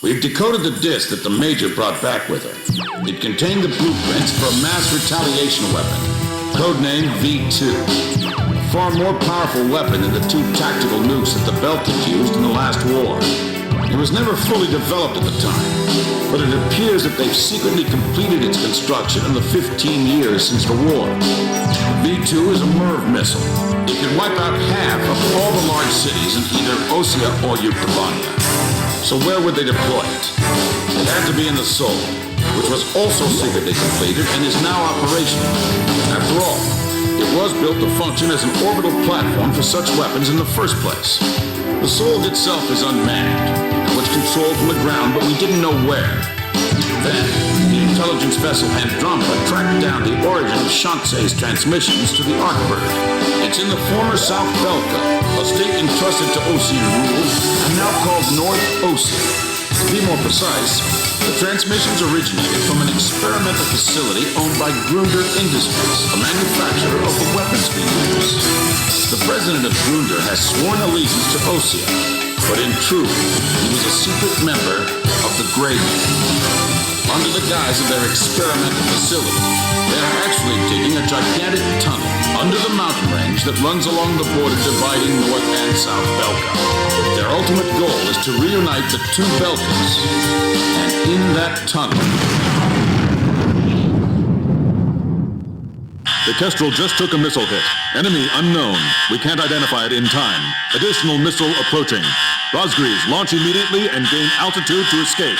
We've decoded the disc that the Major brought back with her. It contained the blueprints for a mass retaliation weapon, codenamed V2. A far more powerful weapon than the two tactical nukes that the Belt had used in the last war. It was never fully developed at the time, but it appears that they've secretly completed its construction in the 15 years since the war. V2 is a MIRV missile. It can wipe out half of all the large cities in either Osea or Yuktobania. So where would they deploy it? It had to be in the Sol, which was also secretly completed and is now operational. After all, it was built to function as an orbital platform for such weapons in the first place. The Sol itself is unmanned, and was controlled from the ground, but we didn't know where. Then, the intelligence vessel Andromeda tracked down the origin of Shanxei's transmissions to the Arkbird. It's in the former South Belka, a state entrusted to Osean rule, and now called North Osea. To be more precise, the transmissions originated from an experimental facility owned by Grunder Industries, a manufacturer of the weapons we use. The president of Grunder has sworn allegiance to Osea, but in truth, he was a secret member of the Grey Men. Under the guise of their experimental facility, they're actually digging a gigantic tunnel under the mountain range that runs along the border dividing North and South Belka. Their ultimate goal is to reunite the two Belkas. And in that tunnel... The Kestrel just took a missile hit. Enemy unknown. We can't identify it in time. Additional missile approaching. Rosgreaves, launch immediately and gain altitude to escape.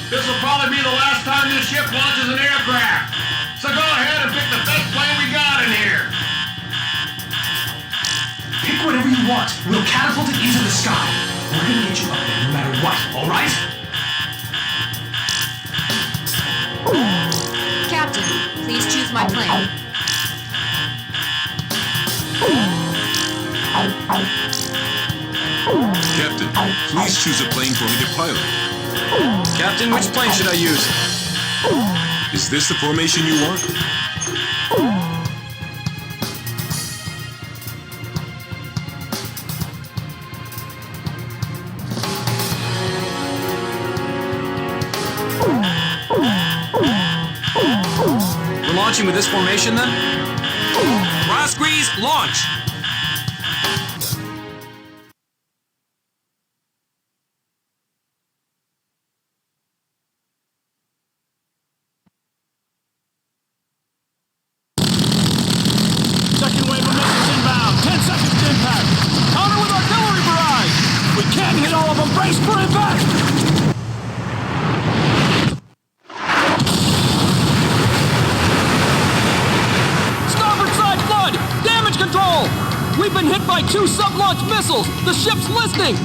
This will probably be the last time this ship launches an aircraft. So go ahead and pick the best plane we got in here. Pick whatever you want. We'll catapult it into the sky. We're gonna get you up there no matter what, all right? Captain, please choose my plane. Captain, please choose a plane for me to pilot. Captain, which plane should I use? Is this the formation you want? We're launching with this formation then? Rosgreaves, launch! Second wave of missiles inbound. 10 seconds to impact. Counter with artillery barrage. We can't hit all of them. Brace for impact. Starboard side flood. Damage control. We've been hit by 2 sub-launch missiles. The ship's listing.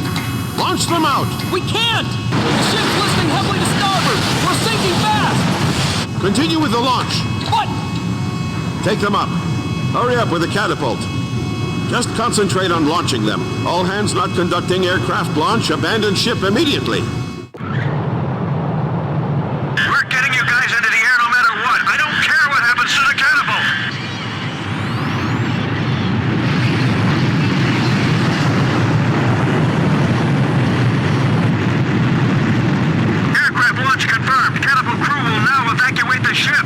Launch them out. We can't. The ship's listing heavily to starboard. We're sinking fast. Continue with the launch. What? Take them up. Hurry up with the catapult. Just concentrate on launching them. All hands not conducting aircraft launch, abandon ship immediately. We're getting you guys into the air no matter what. I don't care what happens to the catapult. Aircraft launch confirmed. Catapult crew will now evacuate the ship.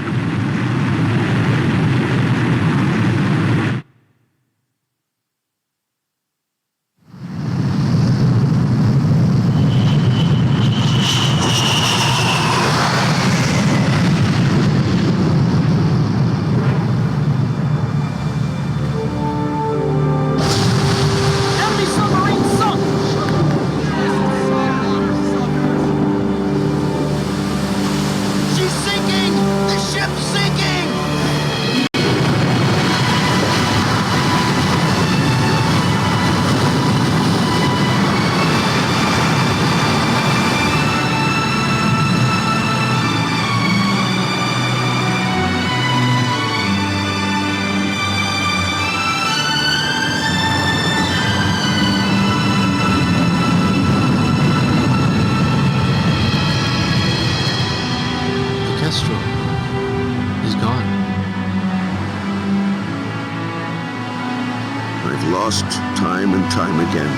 lost time and time again.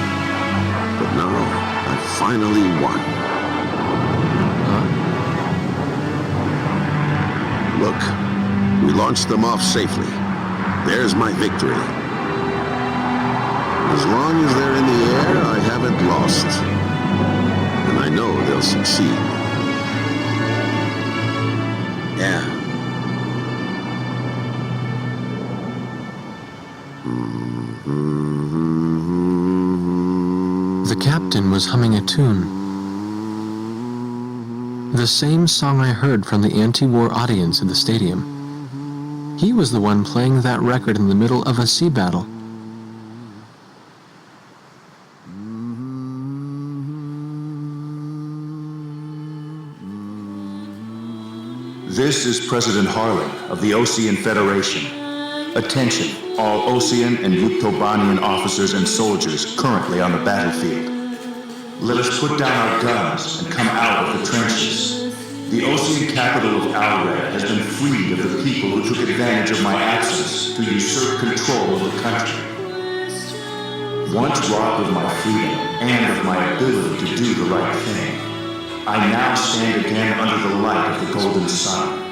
But now, I finally won. Look, we launched them off safely. There's my victory. As long as they're in the air, I haven't lost. And I know they'll succeed. Yeah. The captain was humming a tune. The same song I heard from the anti-war audience in the stadium. He was the one playing that record in the middle of a sea battle. This is President Harlan of the Osean Federation. Attention, all Osean and Yuktobanian officers and soldiers currently on the battlefield. Let us put down our guns and come out of the trenches. The Osean capital of Alred has been freed of the people who took advantage of my absence to usurp control of the country. Once robbed of my freedom and of my ability to do the right thing, I now stand again under the light of the golden sun.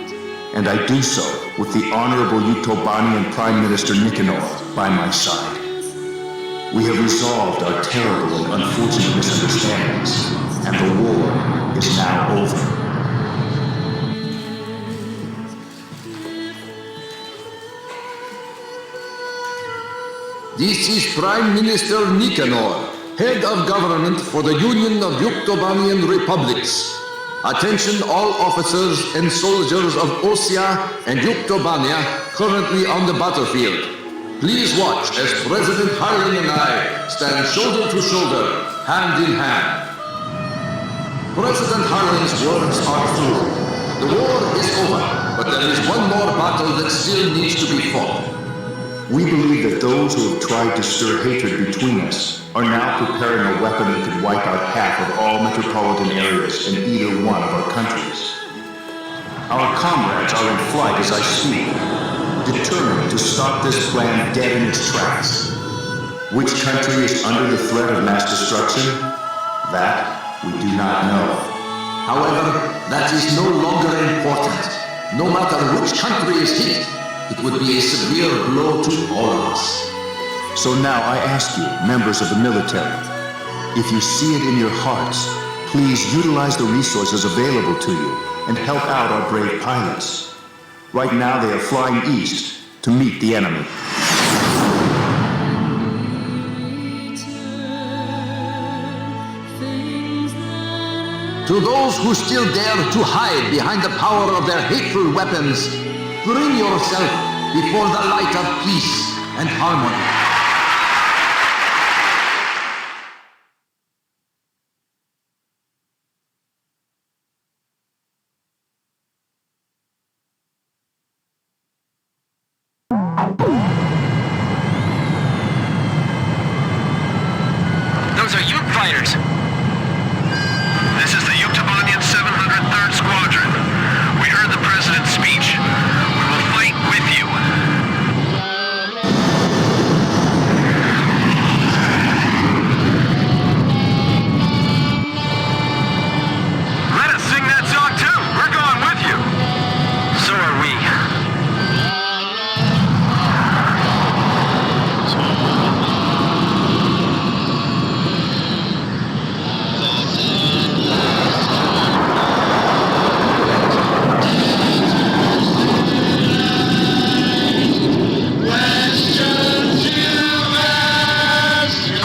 And I do so with the Honorable Yuktobanian Prime Minister Nicanor by my side. We have resolved our terrible and unfortunate misunderstandings, and the war is now over. This is Prime Minister Nicanor, Head of Government for the Union of Yuktobanian Republics. Attention all officers and soldiers of Osea and Yuktobania currently on the battlefield. Please watch as President Harlan and I stand shoulder to shoulder, hand in hand. President Harlan's words are true. The war is over, but there is one more battle that still needs to be fought. We believe that those who have tried to stir hatred between us are now preparing a weapon that could wipe out half of all metropolitan areas in either one of our countries. Our comrades are in flight as I speak, determined to stop this plan dead in its tracks. Which country is under the threat of mass destruction? That we do not know. However, that is no longer important. No matter which country is hit, it would be a severe blow to all of us. So now I ask you, members of the military, if you see it in your hearts, please utilize the resources available to you and help out our brave pilots. Right now they are flying east to meet the enemy. To those who still dare to hide behind the power of their hateful weapons, bring yourself before the light of peace and harmony. Those are Ute fighters. This is the Yuktobanian 703rd Squadron. We heard the President's speech. We will fight with you. Let us sing that song too. We're going with you. So are we.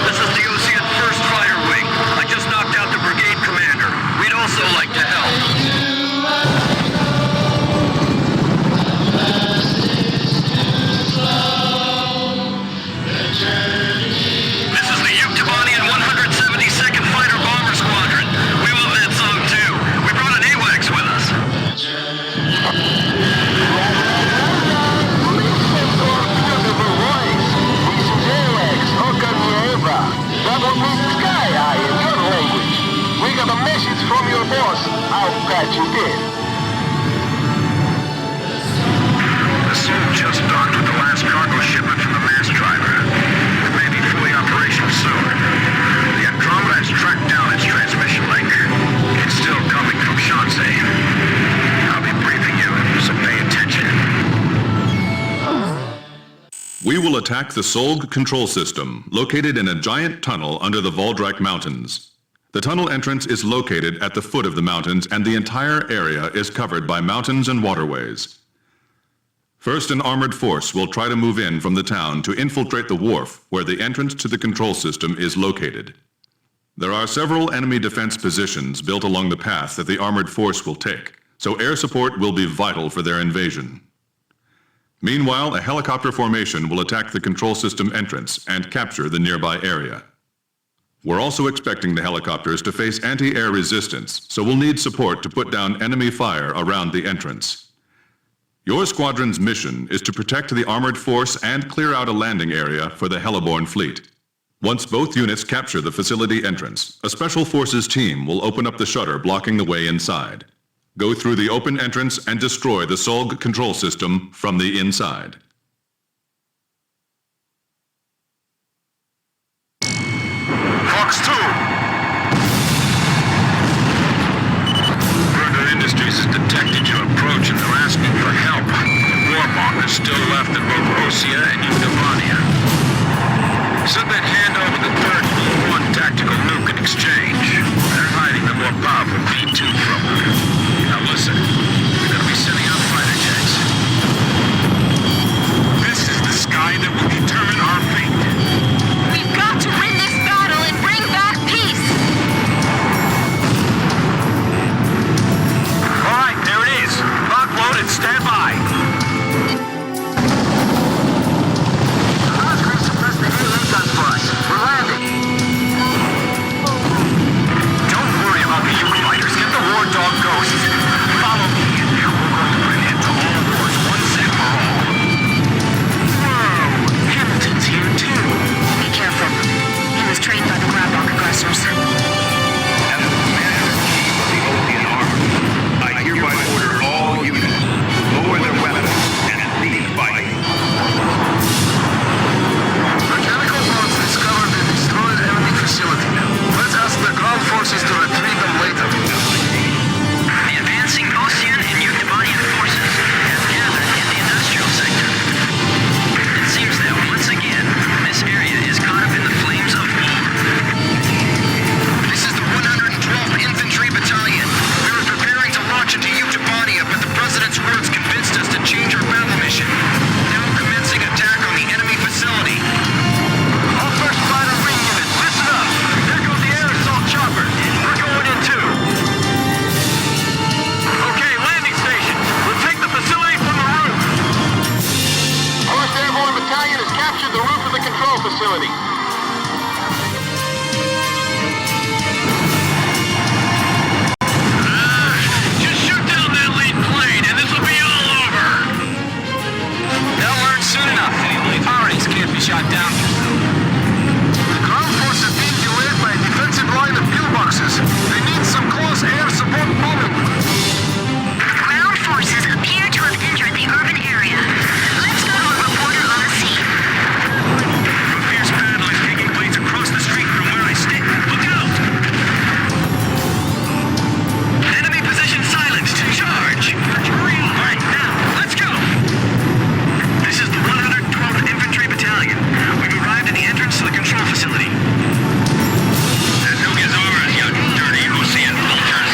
This is the Osean 1st Fighter Wing. I just knocked out the brigade commander. We'd also like to help. This is the Yuktobanian 172nd Fighter Bomber Squadron. We love that song too. We brought an AWACS with us. That means sky eye in your language. We got a message from your boss. I'll patch you in. The Soul just docked with the last cargo shipment from the mass driver. It may be attack the Solg control system, located in a giant tunnel under the Voldrak Mountains. The tunnel entrance is located at the foot of the mountains, and the entire area is covered by mountains and waterways. First, an armored force will try to move in from the town to infiltrate the wharf, where the entrance to the control system is located. There are several enemy defense positions built along the path that the armored force will take, so air support will be vital for their invasion. Meanwhile, a helicopter formation will attack the control system entrance and capture the nearby area. We're also expecting the helicopters to face anti-air resistance, so we'll need support to put down enemy fire around the entrance. Your squadron's mission is to protect the armored force and clear out a landing area for the Heliborn fleet. Once both units capture the facility entrance, a special forces team will open up the shutter blocking the way inside. Go through the open entrance and destroy the Solg control system from the inside. Fox 2! Burger Industries has detected your approach and they're asking for help. Warmonger is still left in both Osea and Utopania. Said they'd hand over the third E1 tactical nuke in exchange. They're hiding the more powerful V2 from her. Now listen, we're gonna be sending out fighter jets. This is the sky that will determine our fate. We've got to win this battle and bring back peace! All right, there it is. Lock, load, and stand by. We're landing. Don't worry about the Uke fighters. Get the war dog ghosts. Follow me. We're going to put an end to all wars once and for all. Whoa, Hamilton's here too. Be careful. He was trained by the Grabok aggressors. As the commander-in-chief of the Ocean Army, I hereby order all units to lower their weapons and cease fighting. Facility. Let's ask the ground forces to retrieve them later. The advancing Ocean and Utopanian forces have gathered in the industrial sector. It seems that once again, this area is caught up in the flames of war. This is the 112th Infantry Battalion. We were preparing to launch into Utopania, but the President's words convinced us to change our battle mission. Now commencing attack on the enemy facility. All first fighter wing units, listen up! There goes the air assault chopper! We're going in too! Okay, landing station! We'll take the facility from the roof! 1st Airborne Battalion has captured the roof of the control facility. Just shoot down that lead plane and this will be all over! They'll learn soon enough. Priorities can't be shot down. The ground force is being delayed by a defensive line of pillboxes. They need some close air support bombing. Ground forces appear to have entered the urban area. Let's go to a reporter on the scene. A fierce battle is taking place across the street from where I stay. Look out! Enemy position silenced. Charge! All right, now, let's go! This is the 112th Infantry Battalion. We've arrived at the entrance to the control facility. Nuke is ours, you dirty Ocean vultures.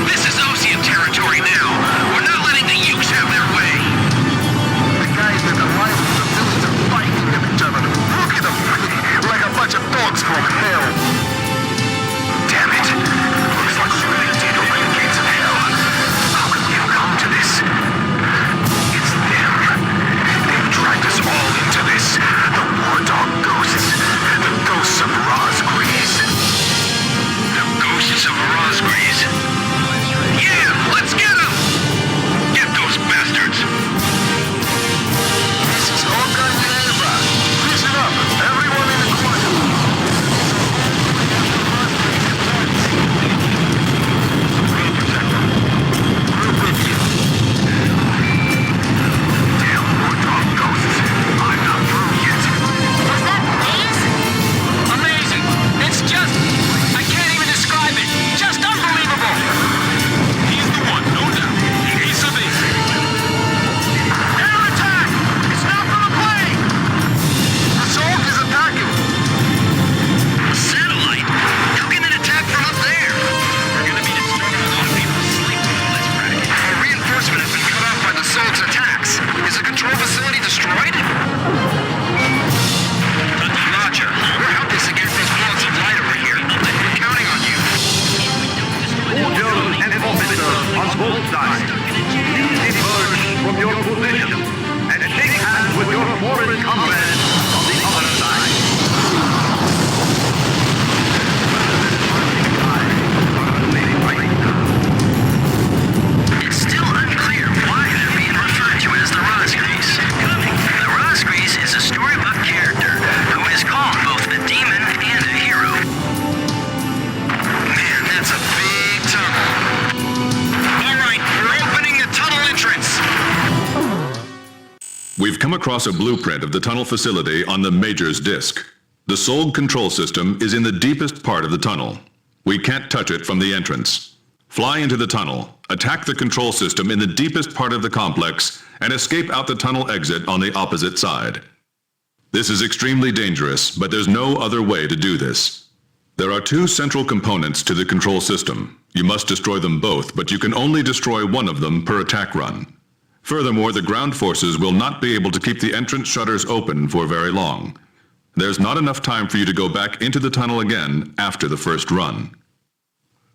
This is Ocean territory now. We're not letting the Ukes have their way. The guys that arrived from the village are fighting with each other. Look at them, like a bunch of dogs from hell. Damn it. Looks like we really did open the gates of hell. How could we have come to this? It's them. They've dragged us all into this. The war dog ghosts. The ghosts of Rosgrees. The ghosts of Rosgrees. Yeah, let's get them! Get those bastards! This is Olga Neva. Listen up, everyone in the corner. come across a blueprint of the tunnel facility on the Major's disk. The SOLG control system is in the deepest part of the tunnel. We can't touch it from the entrance. Fly into the tunnel, attack the control system in the deepest part of the complex, and escape out the tunnel exit on the opposite side. This is extremely dangerous, but there's no other way to do this. There are two central components to the control system. You must destroy them both, but you can only destroy one of them per attack run. Furthermore, the ground forces will not be able to keep the entrance shutters open for very long. There's not enough time for you to go back into the tunnel again after the first run.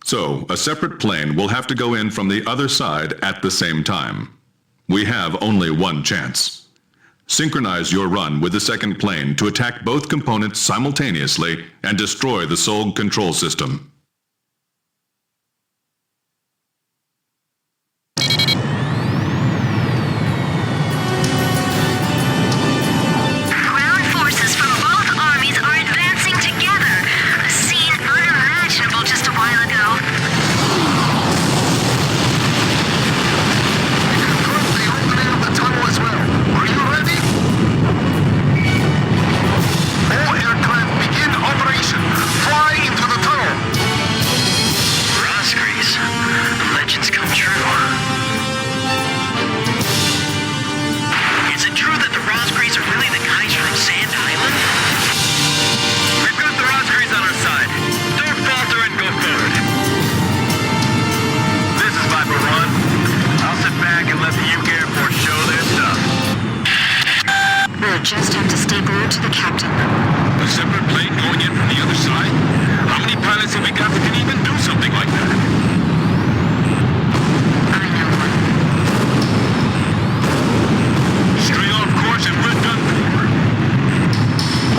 So, a separate plane will have to go in from the other side at the same time. We have only one chance. Synchronize your run with the second plane to attack both components simultaneously and destroy the SOLG control system. Ground forces from both armies are advancing together. A scene unimaginable just a while ago. Confirm the opening of the tunnel as well. Are you ready? All aircraft begin operation. Fly into the tunnel. Rosgrees. Legends come true. Is it true that the Rosgrees are really the guys from Sand Island? We've got the Rosgrees on our side. Don't falter and go forward. This is Viper 1. I'll sit back and let the UK Air Force show their stuff. We'll just have to stay glued to the captain. A separate plane going in from the other side? How many pilots have we got that can even do something like that? I know one. Stray off course and we're done for.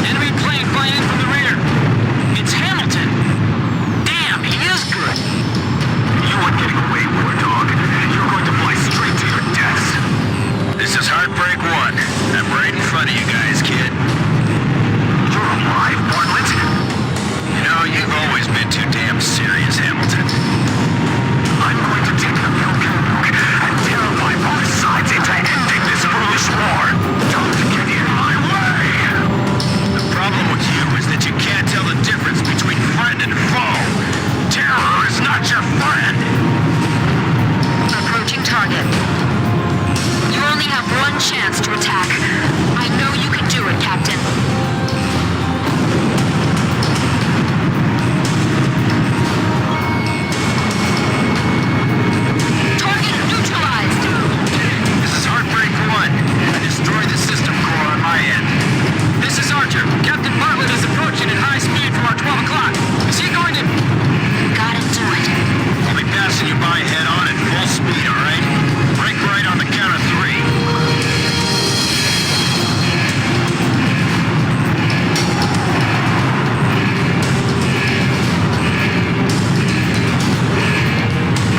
Enemy plane flying in from the rear. It's Hamilton. Damn, he is good. You weren't getting away, war dog. You're going to fly straight to your deaths. This is Heartbreak 1. I'm right in front of you guys, kid. You're alive, Bartlett. You know, you've always been too damn serious, Hamilton. I'm going to take the milk and terrify both sides into ending this foolish war. Don't get in my way. The problem with you is that you can't tell the difference between friend and foe. Terror is not your friend. Approaching target. You only have one chance to attack. I know you can do it, Captain. Target neutralized. This is Heartbreak 1. I destroyed the system core on my end. This is Archer. Captain Bartlett is approaching at high speed from our 12 o'clock. Is he going to... Gotta do it. I'll be passing you by head on at full speed, all right? Break right on the count of 3.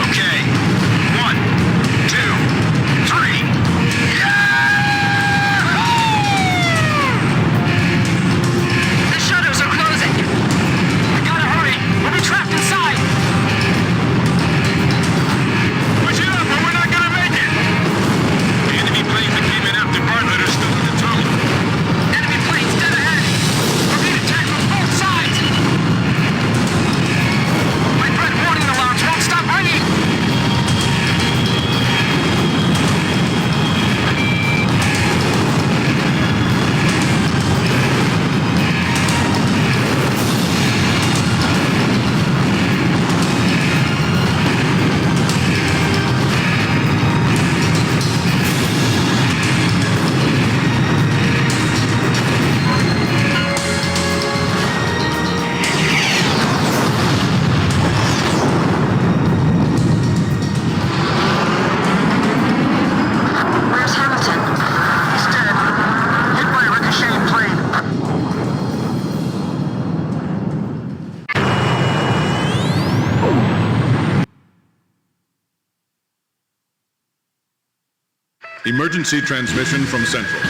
Okay. 1, 2, 3. The shutters are closing. We gotta hurry. We'll be trapped inside. Push it up or we're not gonna make it! The enemy planes that came in after Bartlett are still in the tunnel. Enemy planes dead ahead. We're being attacked from both sides. My red warning alarms won't stop ringing. Where's Hamilton? He's dead. Hit by a ricocheting plane. Emergency transmission from Central.